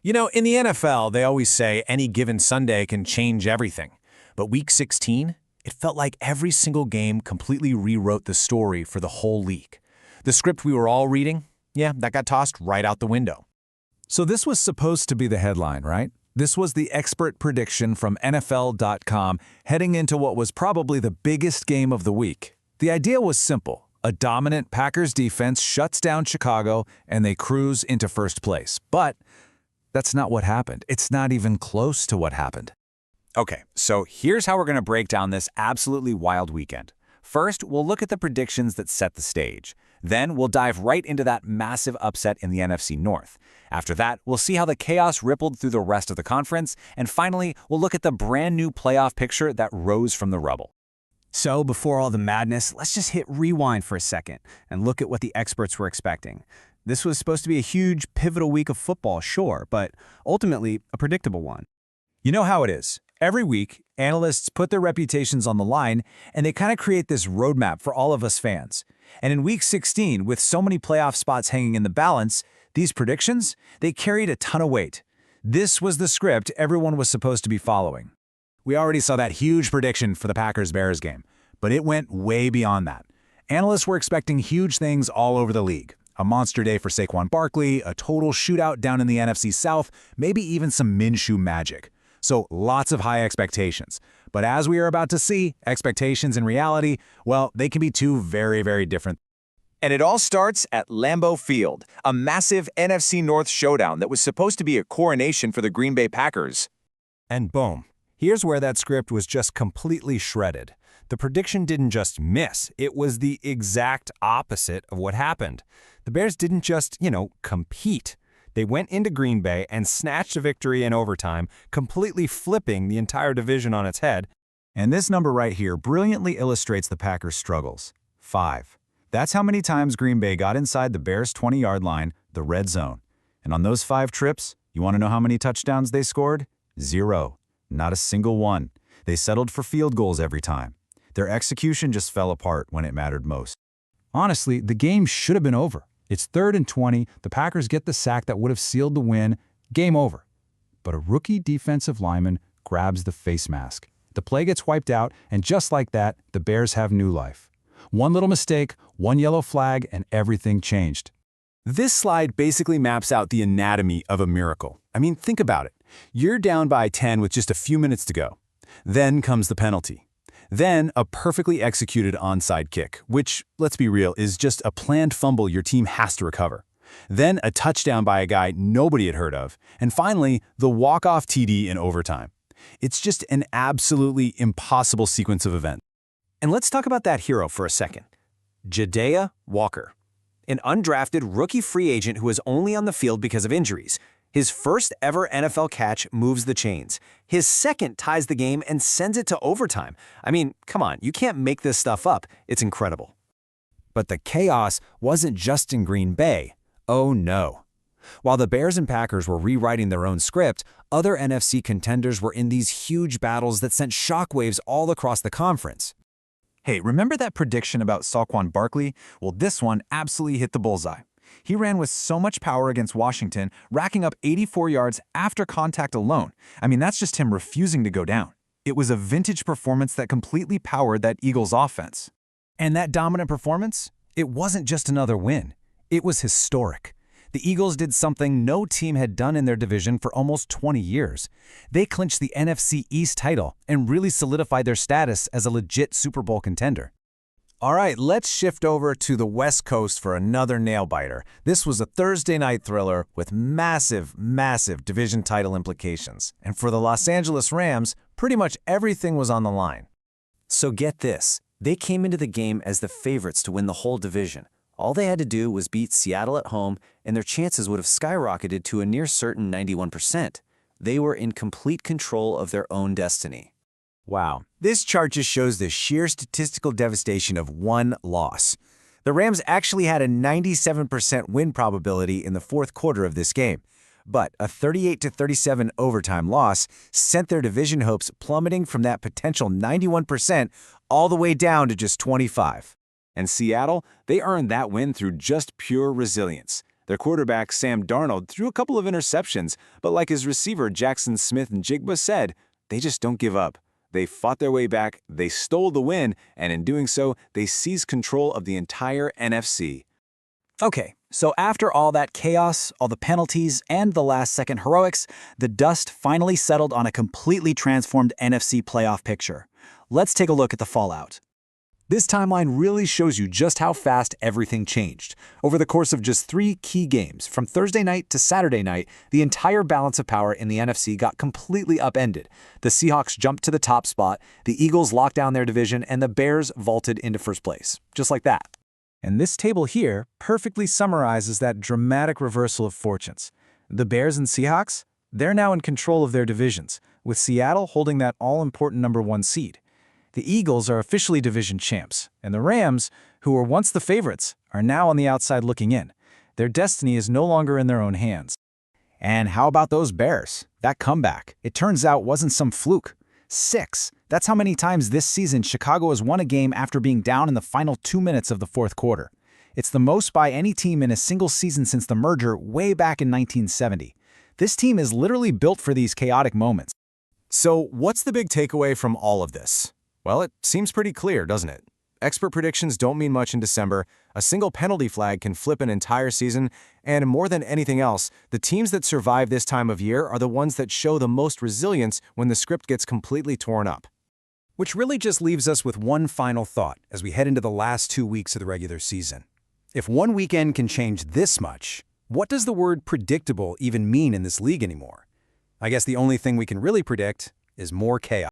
You know, in the NFL, they always say any given Sunday can change everything. But Week 16, it felt like every single game completely rewrote the story for the whole league. The script we were all reading, yeah, that got tossed right out the window. So this was supposed to be the headline, right? This was the expert prediction from NFL.com heading into what was probably the biggest game of the week. The idea was simple. A dominant Packers defense shuts down Chicago and they cruise into first place. But that's not what happened. It's not even close to what happened. Okay, so here's how we're going to break down this absolutely wild weekend. First, we'll look at the predictions that set the stage. Then we'll dive right into that massive upset in the NFC North. After that, we'll see how the chaos rippled through the rest of the conference. And finally, we'll look at the brand new playoff picture that rose from the rubble. So before all the madness, let's just hit rewind for a second and look at what the experts were expecting. This was supposed to be a huge, pivotal week of football, sure, but ultimately a predictable one. You know how it is. Every week, analysts put their reputations on the line, and they kind of create this roadmap for all of us fans. And in Week 16, with so many playoff spots hanging in the balance, these predictions, they carried a ton of weight. This was the script everyone was supposed to be following. We already saw that huge prediction for the Packers-Bears game, but it went way beyond that. Analysts were expecting huge things all over the league. A monster day for Saquon Barkley, a total shootout down in the NFC South, maybe even some Minshew magic. So lots of high expectations. But as we are about to see, expectations and reality, well, they can be two very, very different. And it all starts at Lambeau Field, a massive NFC North showdown that was supposed to be a coronation for the Green Bay Packers. And boom, here's where that script was just completely shredded. The prediction didn't just miss, it was the exact opposite of what happened. The Bears didn't just, compete. They went into Green Bay and snatched a victory in overtime, completely flipping the entire division on its head. And this number right here brilliantly illustrates the Packers' struggles. 5. That's how many times Green Bay got inside the Bears' 20-yard line, the red zone. And on those 5 trips, you want to know how many touchdowns they scored? 0. Not a single one. They settled for field goals every time. Their execution just fell apart when it mattered most. Honestly, the game should have been over. It's 3rd and 20, the Packers get the sack that would have sealed the win, game over. But a rookie defensive lineman grabs the face mask. The play gets wiped out, and just like that, the Bears have new life. One little mistake, one yellow flag, and everything changed. This slide basically maps out the anatomy of a miracle. I mean, think about it. You're down by 10 with just a few minutes to go. Then comes the penalty. Then a perfectly executed onside kick, which, let's be real, is just a planned fumble your team has to recover. Then a touchdown by a guy nobody had heard of. And finally, the walk-off TD in overtime. It's just an absolutely impossible sequence of events. And let's talk about that hero for a second. Ja'Diah Walker, an undrafted rookie free agent who was only on the field because of injuries. His first ever NFL catch moves the chains. His second ties the game and sends it to overtime. I mean, come on, you can't make this stuff up. It's incredible. But the chaos wasn't just in Green Bay. Oh no. While the Bears and Packers were rewriting their own script, other NFC contenders were in these huge battles that sent shockwaves all across the conference. Hey, remember that prediction about Saquon Barkley? Well, this one absolutely hit the bullseye. He ran with so much power against Washington, racking up 84 yards after contact alone. I mean, that's just him refusing to go down. It was a vintage performance that completely powered that Eagles offense. And that dominant performance? It wasn't just another win. It was historic. The Eagles did something no team had done in their division for almost 20 years. They clinched the NFC East title and really solidified their status as a legit Super Bowl contender. All right, let's shift over to the West Coast for another nail-biter. This was a Thursday night thriller with massive, massive division title implications. And for the Los Angeles Rams, pretty much everything was on the line. So get this, they came into the game as the favorites to win the whole division. All they had to do was beat Seattle at home, and their chances would have skyrocketed to a near certain 91%. They were in complete control of their own destiny. Wow, this chart just shows the sheer statistical devastation of one loss. The Rams actually had a 97% win probability in the fourth quarter of this game, but a 38-37 overtime loss sent their division hopes plummeting from that potential 91% all the way down to just 25. And Seattle, they earned that win through just pure resilience. Their quarterback, Sam Darnold, threw a couple of interceptions, but like his receiver, Jackson Smith-Njigba said, they just don't give up. They fought their way back, they stole the win, and in doing so, they seized control of the entire NFC. Okay, so after all that chaos, all the penalties, and the last-second heroics, the dust finally settled on a completely transformed NFC playoff picture. Let's take a look at the fallout. This timeline really shows you just how fast everything changed. Over the course of just 3 key games, from Thursday night to Saturday night, the entire balance of power in the NFC got completely upended. The Seahawks jumped to the top spot, the Eagles locked down their division, and the Bears vaulted into first place. Just like that. And this table here perfectly summarizes that dramatic reversal of fortunes. The Bears and Seahawks, they're now in control of their divisions, with Seattle holding that all-important number 1 seed. The Eagles are officially division champs, and the Rams, who were once the favorites, are now on the outside looking in. Their destiny is no longer in their own hands. And how about those Bears? That comeback, it turns out, wasn't some fluke. 6. That's how many times this season Chicago has won a game after being down in the final 2 minutes of the fourth quarter. It's the most by any team in a single season since the merger way back in 1970. This team is literally built for these chaotic moments. So, what's the big takeaway from all of this? Well, it seems pretty clear, doesn't it? Expert predictions don't mean much in December, a single penalty flag can flip an entire season, and more than anything else, the teams that survive this time of year are the ones that show the most resilience when the script gets completely torn up. Which really just leaves us with one final thought as we head into the last 2 weeks of the regular season. If one weekend can change this much, what does the word predictable even mean in this league anymore? I guess the only thing we can really predict is more chaos.